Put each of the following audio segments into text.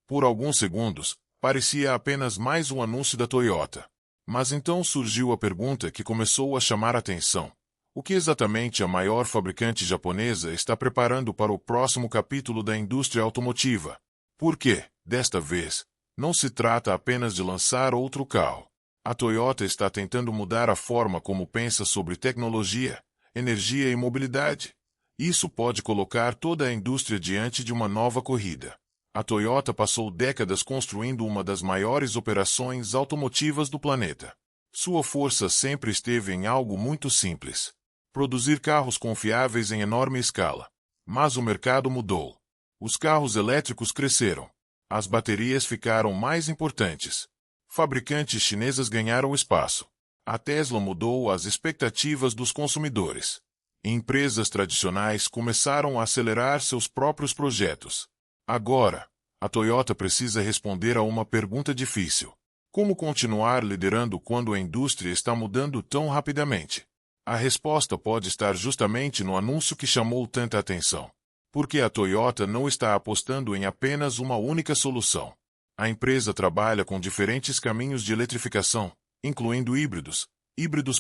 Por alguns segundos, parecia apenas mais um anúncio da Toyota. Mas então surgiu a pergunta que começou a chamar a atenção. O que exatamente a maior fabricante japonesa está preparando para o próximo capítulo da indústria automotiva? Porque, desta vez, não se trata apenas de lançar outro carro. A Toyota está tentando mudar a forma como pensa sobre tecnologia, energia e mobilidade. Isso pode colocar toda a indústria diante de uma nova corrida. A Toyota passou décadas construindo uma das maiores operações automotivas do planeta. Sua força sempre esteve em algo muito simples: produzir carros confiáveis em enorme escala. Mas o mercado mudou. Os carros elétricos cresceram. As baterias ficaram mais importantes. Fabricantes chinesas ganharam espaço. A Tesla mudou as expectativas dos consumidores. Empresas tradicionais começaram a acelerar seus próprios projetos. Agora, a Toyota precisa responder a uma pergunta difícil: como continuar liderando quando a indústria está mudando tão rapidamente? A resposta pode estar justamente no anúncio que chamou tanta atenção. Porque a Toyota não está apostando em apenas uma única solução. A empresa trabalha com diferentes caminhos de eletrificação, incluindo híbridos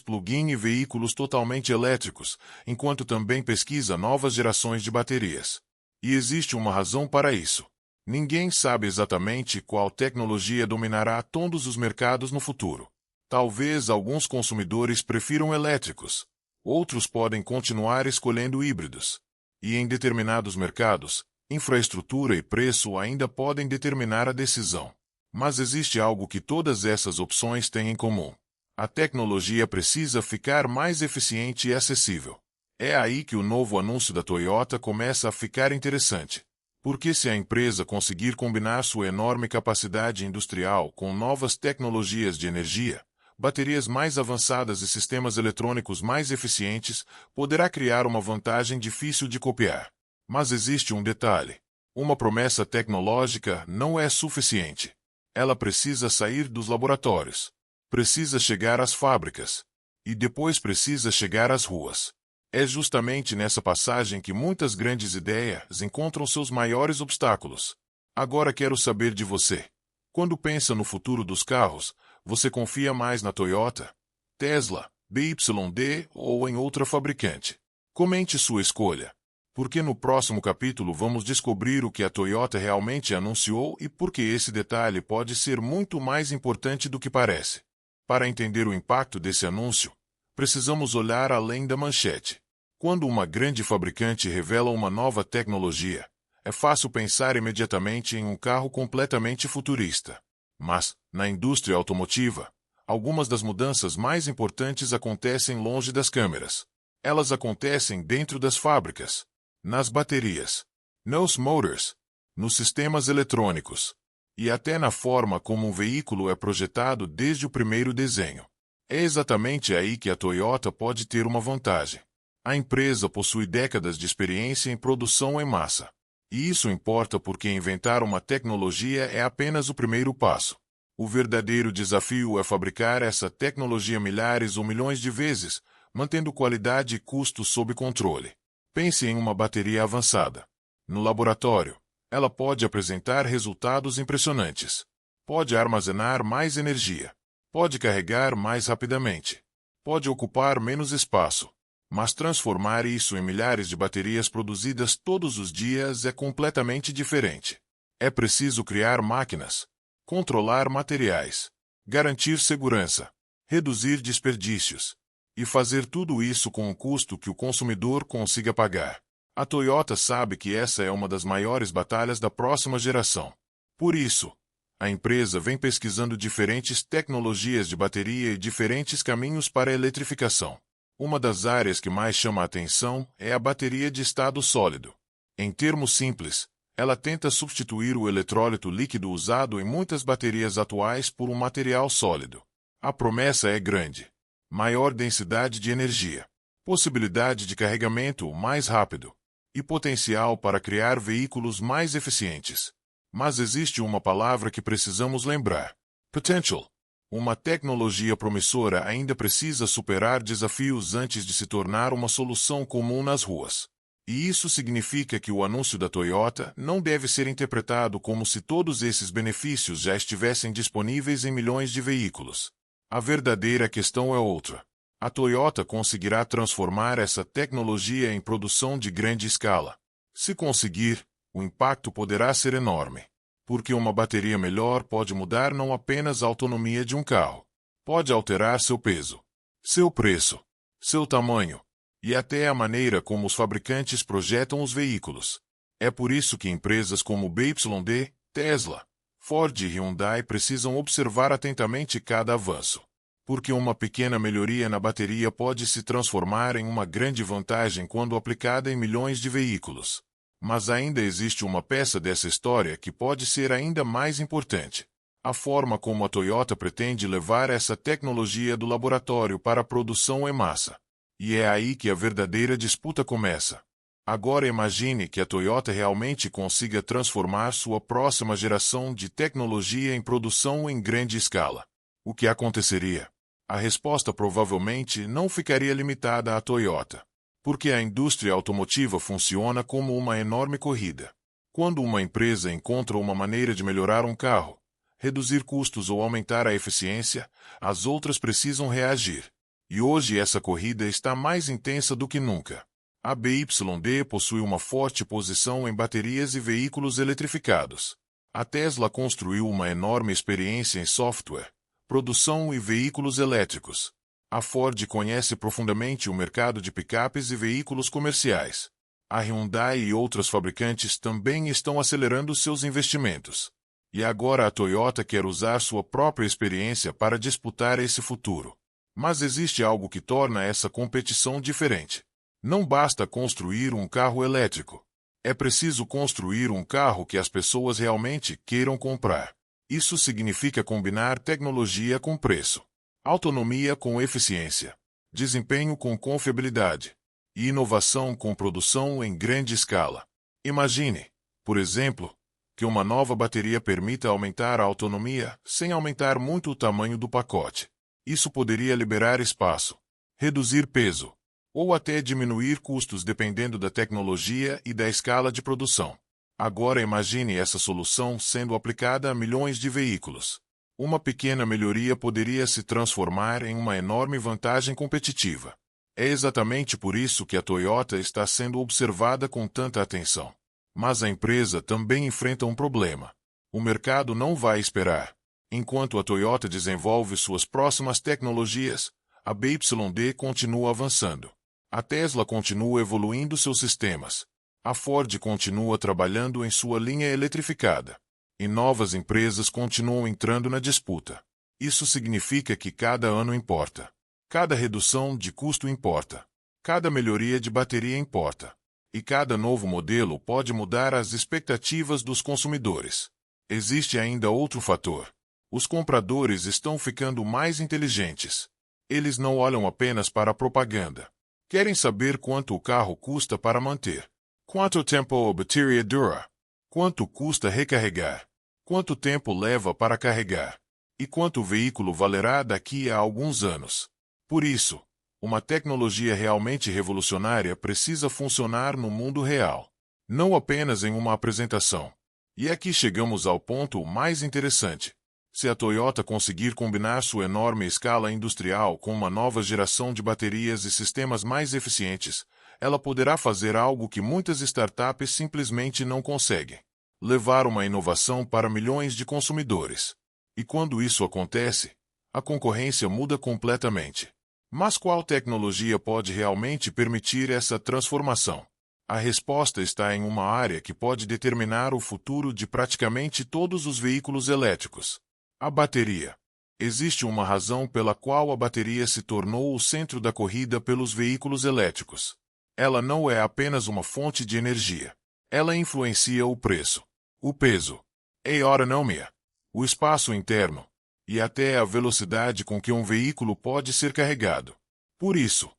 plug-in e veículos totalmente elétricos, enquanto também pesquisa novas gerações de baterias. E existe uma razão para isso. Ninguém sabe exatamente qual tecnologia dominará todos os mercados no futuro. Talvez alguns consumidores prefiram elétricos. Outros podem continuar escolhendo híbridos. E em determinados mercados, infraestrutura e preço ainda podem determinar a decisão. Mas existe algo que todas essas opções têm em comum. A tecnologia precisa ficar mais eficiente e acessível. É aí que o novo anúncio da Toyota começa a ficar interessante. Porque se a empresa conseguir combinar sua enorme capacidade industrial com novas tecnologias de energia, baterias mais avançadas e sistemas eletrônicos mais eficientes, poderá criar uma vantagem difícil de copiar. Mas existe um detalhe: uma promessa tecnológica não é suficiente. Ela precisa sair dos laboratórios. Precisa chegar às fábricas. E depois precisa chegar às ruas. É justamente nessa passagem que muitas grandes ideias encontram seus maiores obstáculos. Agora quero saber de você. Quando pensa no futuro dos carros, você confia mais na Toyota, Tesla, BYD ou em outra fabricante? Comente sua escolha. Porque no próximo capítulo vamos descobrir o que a Toyota realmente anunciou e por que esse detalhe pode ser muito mais importante do que parece. Para entender o impacto desse anúncio, precisamos olhar além da manchete. Quando uma grande fabricante revela uma nova tecnologia, é fácil pensar imediatamente em um carro completamente futurista. Mas, na indústria automotiva, algumas das mudanças mais importantes acontecem longe das câmeras. Elas acontecem dentro das fábricas, nas baterias, nos motors, nos sistemas eletrônicos, e até na forma como um veículo é projetado desde o primeiro desenho. É exatamente aí que a Toyota pode ter uma vantagem. A empresa possui décadas de experiência em produção em massa. E isso importa porque inventar uma tecnologia é apenas o primeiro passo. O verdadeiro desafio é fabricar essa tecnologia milhares ou milhões de vezes, mantendo qualidade e custo sob controle. Pense em uma bateria avançada. No laboratório, ela pode apresentar resultados impressionantes. Pode armazenar mais energia. Pode carregar mais rapidamente. Pode ocupar menos espaço. Mas transformar isso em milhares de baterias produzidas todos os dias é completamente diferente. É preciso criar máquinas, controlar materiais, garantir segurança, reduzir desperdícios, e fazer tudo isso com um custo que o consumidor consiga pagar. A Toyota sabe que essa é uma das maiores batalhas da próxima geração. Por isso, a empresa vem pesquisando diferentes tecnologias de bateria e diferentes caminhos para a eletrificação. Uma das áreas que mais chama a atenção é a bateria de estado sólido. Em termos simples, ela tenta substituir o eletrólito líquido usado em muitas baterias atuais por um material sólido. A promessa é grande: maior densidade de energia, possibilidade de carregamento mais rápido e potencial para criar veículos mais eficientes. Mas existe uma palavra que precisamos lembrar: potential. Uma tecnologia promissora ainda precisa superar desafios antes de se tornar uma solução comum nas ruas. E isso significa que o anúncio da Toyota não deve ser interpretado como se todos esses benefícios já estivessem disponíveis em milhões de veículos. A verdadeira questão é outra. A Toyota conseguirá transformar essa tecnologia em produção de grande escala. Se conseguir, o impacto poderá ser enorme. Porque uma bateria melhor pode mudar não apenas a autonomia de um carro. Pode alterar seu peso, seu preço, seu tamanho e até a maneira como os fabricantes projetam os veículos. É por isso que empresas como BYD, Tesla, Ford e Hyundai precisam observar atentamente cada avanço. Porque uma pequena melhoria na bateria pode se transformar em uma grande vantagem quando aplicada em milhões de veículos. Mas ainda existe uma peça dessa história que pode ser ainda mais importante. A forma como a Toyota pretende levar essa tecnologia do laboratório para a produção em massa. E é aí que a verdadeira disputa começa. Agora imagine que a Toyota realmente consiga transformar sua próxima geração de tecnologia em produção em grande escala. O que aconteceria? A resposta provavelmente não ficaria limitada à Toyota. Porque a indústria automotiva funciona como uma enorme corrida. Quando uma empresa encontra uma maneira de melhorar um carro, reduzir custos ou aumentar a eficiência, as outras precisam reagir. E hoje essa corrida está mais intensa do que nunca. A BYD possui uma forte posição em baterias e veículos eletrificados. A Tesla construiu uma enorme experiência em software, produção e veículos elétricos. A Ford conhece profundamente o mercado de picapes e veículos comerciais. A Hyundai e outros fabricantes também estão acelerando seus investimentos. E agora a Toyota quer usar sua própria experiência para disputar esse futuro. Mas existe algo que torna essa competição diferente. Não basta construir um carro elétrico. É preciso construir um carro que as pessoas realmente queiram comprar. Isso significa combinar tecnologia com preço, autonomia com eficiência, desempenho com confiabilidade e inovação com produção em grande escala. Imagine, por exemplo, que uma nova bateria permita aumentar a autonomia sem aumentar muito o tamanho do pacote. Isso poderia liberar espaço, reduzir peso, ou até diminuir custos dependendo da tecnologia e da escala de produção. Agora imagine essa solução sendo aplicada a milhões de veículos. Uma pequena melhoria poderia se transformar em uma enorme vantagem competitiva. É exatamente por isso que a Toyota está sendo observada com tanta atenção. Mas a empresa também enfrenta um problema. O mercado não vai esperar. Enquanto a Toyota desenvolve suas próximas tecnologias, a BYD continua avançando. A Tesla continua evoluindo seus sistemas. A Ford continua trabalhando em sua linha eletrificada. E novas empresas continuam entrando na disputa. Isso significa que cada ano importa. Cada redução de custo importa. Cada melhoria de bateria importa. E cada novo modelo pode mudar as expectativas dos consumidores. Existe ainda outro fator. Os compradores estão ficando mais inteligentes. Eles não olham apenas para a propaganda. Querem saber quanto o carro custa para manter. Quanto tempo a bateria dura? Quanto custa recarregar? Quanto tempo leva para carregar? E quanto o veículo valerá daqui a alguns anos? Por isso, uma tecnologia realmente revolucionária precisa funcionar no mundo real, não apenas em uma apresentação. E aqui chegamos ao ponto mais interessante. Se a Toyota conseguir combinar sua enorme escala industrial com uma nova geração de baterias e sistemas mais eficientes, ela poderá fazer algo que muitas startups simplesmente não conseguem: levar uma inovação para milhões de consumidores. E quando isso acontece, a concorrência muda completamente. Mas qual tecnologia pode realmente permitir essa transformação? A resposta está em uma área que pode determinar o futuro de praticamente todos os veículos elétricos: a bateria. Existe uma razão pela qual a bateria se tornou o centro da corrida pelos veículos elétricos. Ela não é apenas uma fonte de energia. Ela influencia o preço, o peso, a autonomia, o espaço interno e até a velocidade com que um veículo pode ser carregado. Por isso,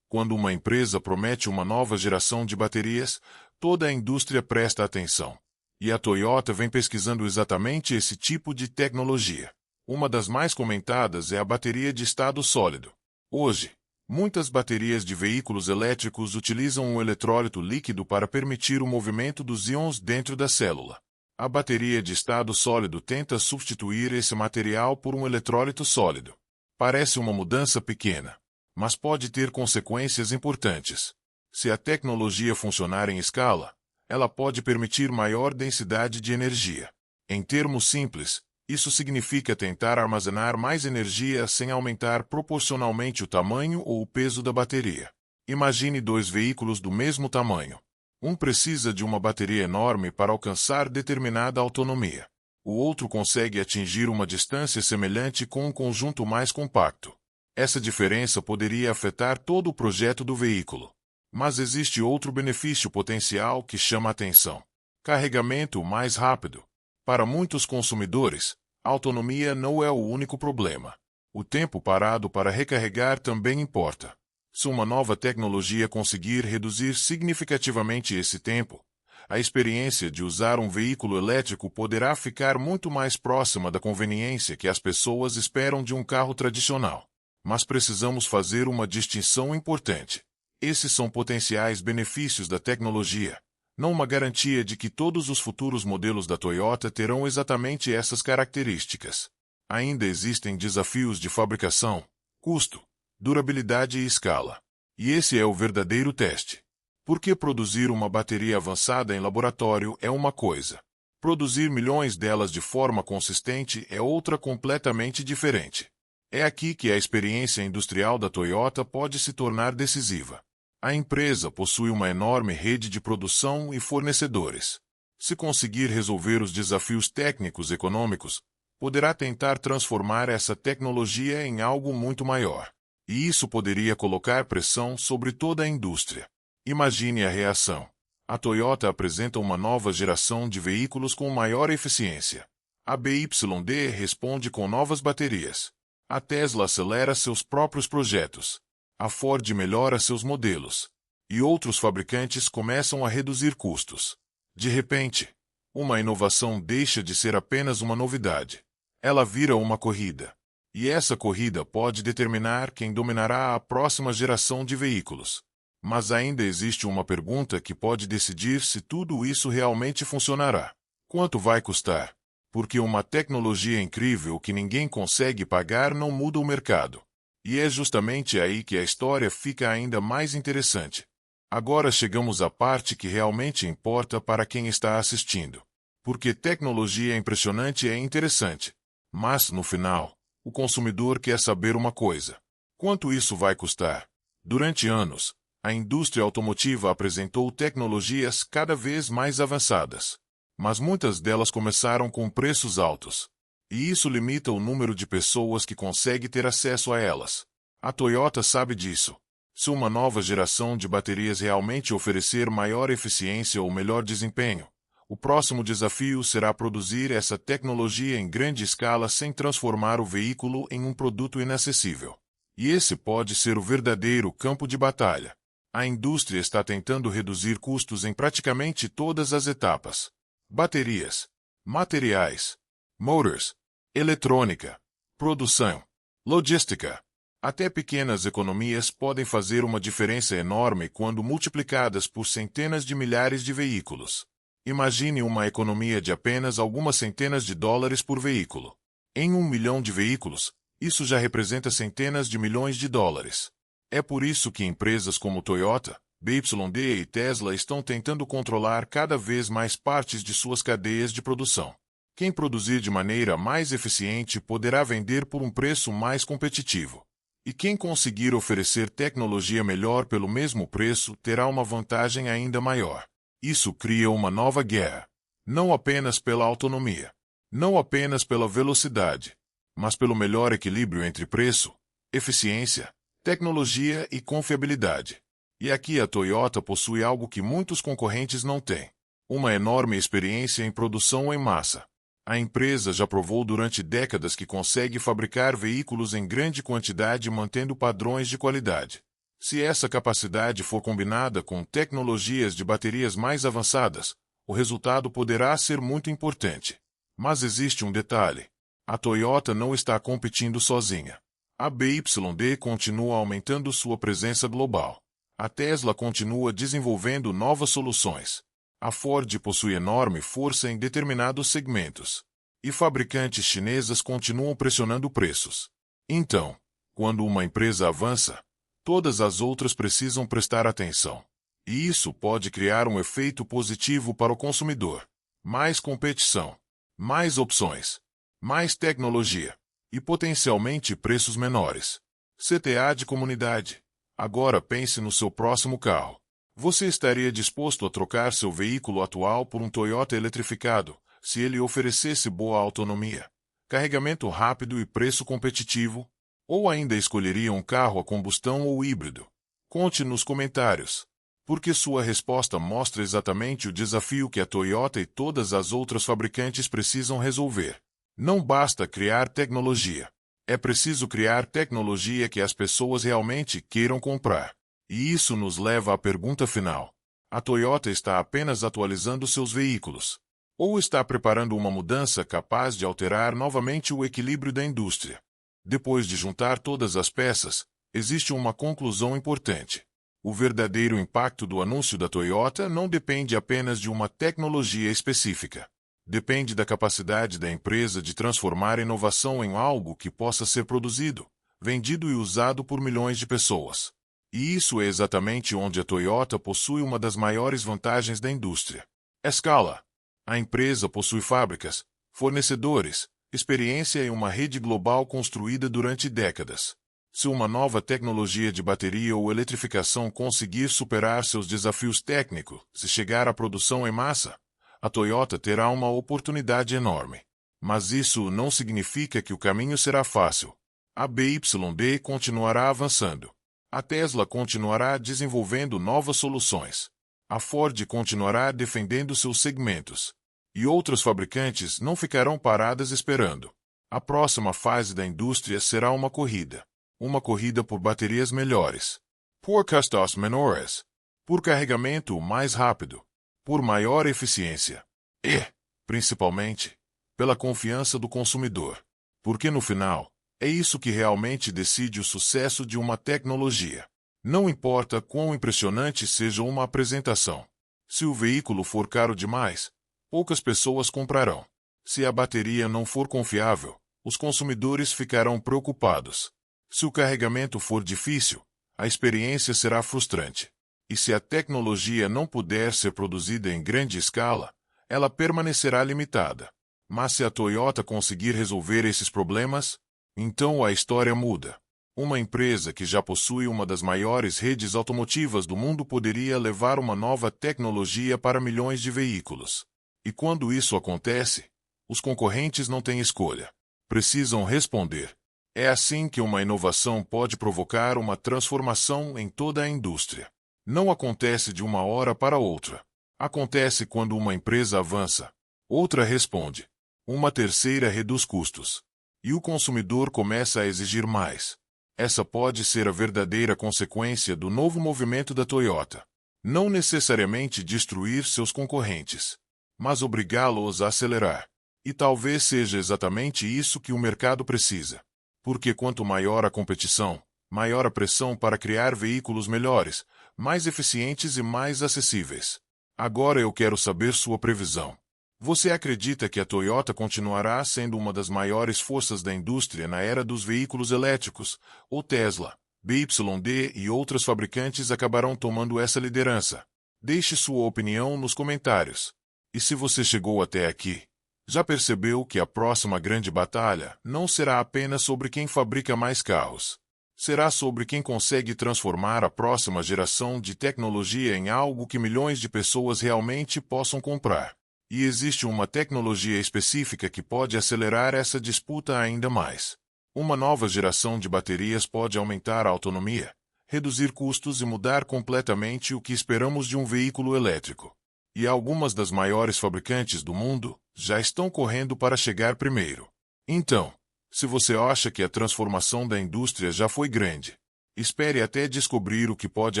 quando uma empresa promete uma nova geração de baterias, toda a indústria presta atenção. E a Toyota vem pesquisando exatamente esse tipo de tecnologia. Uma das mais comentadas é a bateria de estado sólido. Hoje, Muitas baterias de veículos elétricos utilizam um eletrólito líquido para permitir o movimento dos íons dentro da célula. A bateria de estado sólido tenta substituir esse material por um eletrólito sólido. Parece uma mudança pequena, mas pode ter consequências importantes. Se a tecnologia funcionar em escala, ela pode permitir maior densidade de energia. Em termos simples, isso significa tentar armazenar mais energia sem aumentar proporcionalmente o tamanho ou o peso da bateria. Imagine dois veículos do mesmo tamanho. Um precisa de uma bateria enorme para alcançar determinada autonomia. O outro consegue atingir uma distância semelhante com um conjunto mais compacto. Essa diferença poderia afetar todo o projeto do veículo. Mas existe outro benefício potencial que chama a atenção: carregamento mais rápido. Para muitos consumidores, a autonomia não é o único problema. O tempo parado para recarregar também importa. Se uma nova tecnologia conseguir reduzir significativamente esse tempo, a experiência de usar um veículo elétrico poderá ficar muito mais próxima da conveniência que as pessoas esperam de um carro tradicional. Mas precisamos fazer uma distinção importante. Esses são potenciais benefícios da tecnologia, não uma garantia de que todos os futuros modelos da Toyota terão exatamente essas características. Ainda existem desafios de fabricação, custo, durabilidade e escala. E esse é o verdadeiro teste. Porque produzir uma bateria avançada em laboratório é uma coisa. Produzir milhões delas de forma consistente é outra completamente diferente. É aqui que a experiência industrial da Toyota pode se tornar decisiva. A empresa possui uma enorme rede de produção e fornecedores. Se conseguir resolver os desafios técnicos e econômicos, poderá tentar transformar essa tecnologia em algo muito maior. E isso poderia colocar pressão sobre toda a indústria. Imagine a reação. A Toyota apresenta uma nova geração de veículos com maior eficiência. A BYD responde com novas baterias. A Tesla acelera seus próprios projetos. A Ford melhora seus modelos. E outros fabricantes começam a reduzir custos. De repente, uma inovação deixa de ser apenas uma novidade. Ela vira uma corrida. E essa corrida pode determinar quem dominará a próxima geração de veículos. Mas ainda existe uma pergunta que pode decidir se tudo isso realmente funcionará. Quanto vai custar? Porque uma tecnologia incrível que ninguém consegue pagar não muda o mercado. E é justamente aí que a história fica ainda mais interessante. Agora chegamos à parte que realmente importa para quem está assistindo. Porque tecnologia impressionante é interessante. Mas, no final, o consumidor quer saber uma coisa: quanto isso vai custar? Durante anos, a indústria automotiva apresentou tecnologias cada vez mais avançadas. Mas muitas delas começaram com preços altos. E isso limita o número de pessoas que consegue ter acesso a elas. A Toyota sabe disso. Se uma nova geração de baterias realmente oferecer maior eficiência ou melhor desempenho, o próximo desafio será produzir essa tecnologia em grande escala sem transformar o veículo em um produto inacessível. E esse pode ser o verdadeiro campo de batalha. A indústria está tentando reduzir custos em praticamente todas as etapas: baterias, materiais, motors, eletrônica, produção, logística. Até pequenas economias podem fazer uma diferença enorme quando multiplicadas por centenas de milhares de veículos. Imagine uma economia de apenas algumas centenas de dólares por veículo. Em 1 milhão de veículos, isso já representa centenas de milhões de dólares. É por isso que empresas como Toyota, BYD e Tesla estão tentando controlar cada vez mais partes de suas cadeias de produção. Quem produzir de maneira mais eficiente poderá vender por um preço mais competitivo. E quem conseguir oferecer tecnologia melhor pelo mesmo preço terá uma vantagem ainda maior. Isso cria uma nova guerra. Não apenas pela autonomia, não apenas pela velocidade, mas pelo melhor equilíbrio entre preço, eficiência, tecnologia e confiabilidade. E aqui a Toyota possui algo que muitos concorrentes não têm: uma enorme experiência em produção em massa. A empresa já provou durante décadas que consegue fabricar veículos em grande quantidade mantendo padrões de qualidade. Se essa capacidade for combinada com tecnologias de baterias mais avançadas, o resultado poderá ser muito importante. Mas existe um detalhe: a Toyota não está competindo sozinha. A BYD continua aumentando sua presença global. A Tesla continua desenvolvendo novas soluções. A Ford possui enorme força em determinados segmentos. E fabricantes chinesas continuam pressionando preços. Então, quando uma empresa avança, todas as outras precisam prestar atenção. E isso pode criar um efeito positivo para o consumidor. Mais competição, mais opções, mais tecnologia e potencialmente preços menores. CTA de comunidade. Agora pense no seu próximo carro. Você estaria disposto a trocar seu veículo atual por um Toyota eletrificado, se ele oferecesse boa autonomia, carregamento rápido e preço competitivo? Ou ainda escolheria um carro a combustão ou híbrido? Conte nos comentários, porque sua resposta mostra exatamente o desafio que a Toyota e todas as outras fabricantes precisam resolver. Não basta criar tecnologia. É preciso criar tecnologia que as pessoas realmente queiram comprar. E isso nos leva à pergunta final. A Toyota está apenas atualizando seus veículos? Ou está preparando uma mudança capaz de alterar novamente o equilíbrio da indústria? Depois de juntar todas as peças, existe uma conclusão importante. O verdadeiro impacto do anúncio da Toyota não depende apenas de uma tecnologia específica. Depende da capacidade da empresa de transformar a inovação em algo que possa ser produzido, vendido e usado por milhões de pessoas. E isso é exatamente onde a Toyota possui uma das maiores vantagens da indústria. Escala. A empresa possui fábricas, fornecedores, experiência e uma rede global construída durante décadas. Se uma nova tecnologia de bateria ou eletrificação conseguir superar seus desafios técnicos, se chegar à produção em massa, a Toyota terá uma oportunidade enorme. Mas isso não significa que o caminho será fácil. A BYD continuará avançando. A Tesla continuará desenvolvendo novas soluções. A Ford continuará defendendo seus segmentos. E outras fabricantes não ficarão paradas esperando. A próxima fase da indústria será uma corrida. Uma corrida por baterias melhores. Por custos menores. Por carregamento mais rápido. Por maior eficiência. E, principalmente, pela confiança do consumidor. Porque no final, é isso que realmente decide o sucesso de uma tecnologia. Não importa quão impressionante seja uma apresentação. Se o veículo for caro demais, poucas pessoas comprarão. Se a bateria não for confiável, os consumidores ficarão preocupados. Se o carregamento for difícil, a experiência será frustrante. E se a tecnologia não puder ser produzida em grande escala, ela permanecerá limitada. Mas se a Toyota conseguir resolver esses problemas, então a história muda. Uma empresa que já possui uma das maiores redes automotivas do mundo poderia levar uma nova tecnologia para milhões de veículos. E quando isso acontece, os concorrentes não têm escolha. Precisam responder. É assim que uma inovação pode provocar uma transformação em toda a indústria. Não acontece de uma hora para outra. Acontece quando uma empresa avança, outra responde, uma terceira reduz custos. E o consumidor começa a exigir mais. Essa pode ser a verdadeira consequência do novo movimento da Toyota. Não necessariamente destruir seus concorrentes, mas obrigá-los a acelerar. E talvez seja exatamente isso que o mercado precisa. Porque quanto maior a competição, maior a pressão para criar veículos melhores, mais eficientes e mais acessíveis. Agora eu quero saber sua previsão. Você acredita que a Toyota continuará sendo uma das maiores forças da indústria na era dos veículos elétricos, ou Tesla, BYD e outras fabricantes acabarão tomando essa liderança? Deixe sua opinião nos comentários. E se você chegou até aqui, já percebeu que a próxima grande batalha não será apenas sobre quem fabrica mais carros. Será sobre quem consegue transformar a próxima geração de tecnologia em algo que milhões de pessoas realmente possam comprar. E existe uma tecnologia específica que pode acelerar essa disputa ainda mais. Uma nova geração de baterias pode aumentar a autonomia, reduzir custos e mudar completamente o que esperamos de um veículo elétrico. E algumas das maiores fabricantes do mundo já estão correndo para chegar primeiro. Então, se você acha que a transformação da indústria já foi grande, espere até descobrir o que pode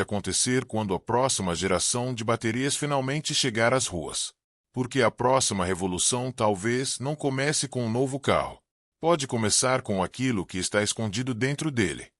acontecer quando a próxima geração de baterias finalmente chegar às ruas. Porque a próxima revolução talvez não comece com um novo carro, Pode começar com aquilo que está escondido dentro dele.